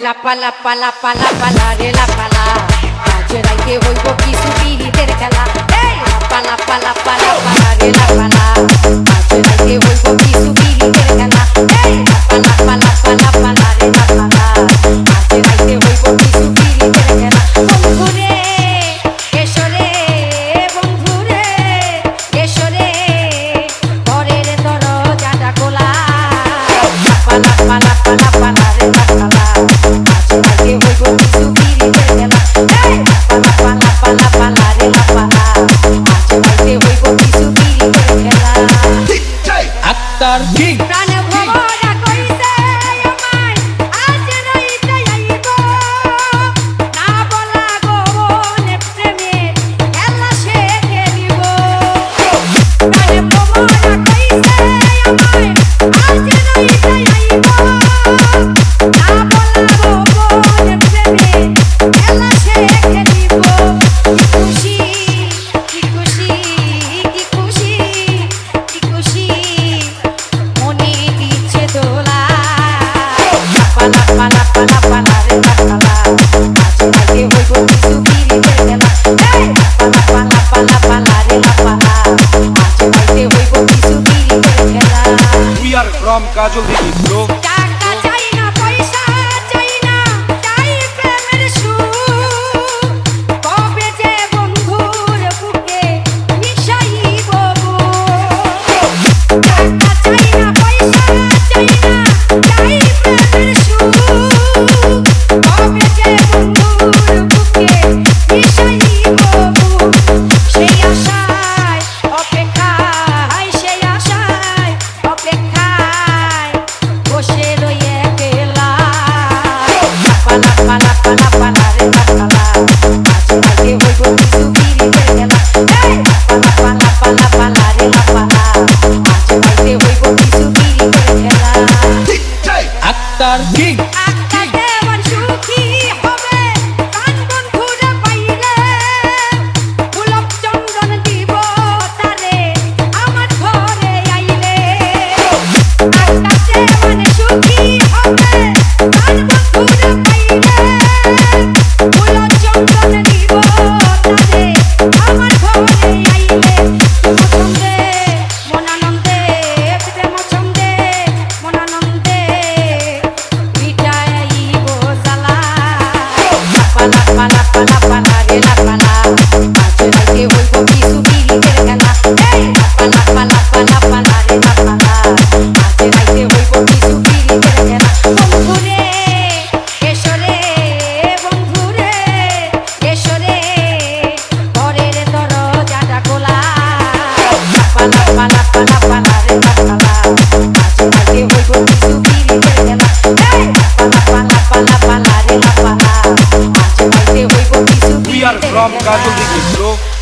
La pala pala pala pala re la pala আজ রাইতে হইব কিছু পিরিতের খেলা এই la pala pala pala pala re la pala আজ রাইতে হইব কিছু পিরিতের খেলা এই la pala pala pala pala re la pala আজ রাইতে হইব কিছু পিরিতের খেলা বন্ধুরে এসরে বন্ধুরে এসরে ঘরের দরজাটা খোলা la pala pala pala pala re la pala Actor King. We are from Kajol Didi, bro. Actor King. We are from Kajol Didi, bro.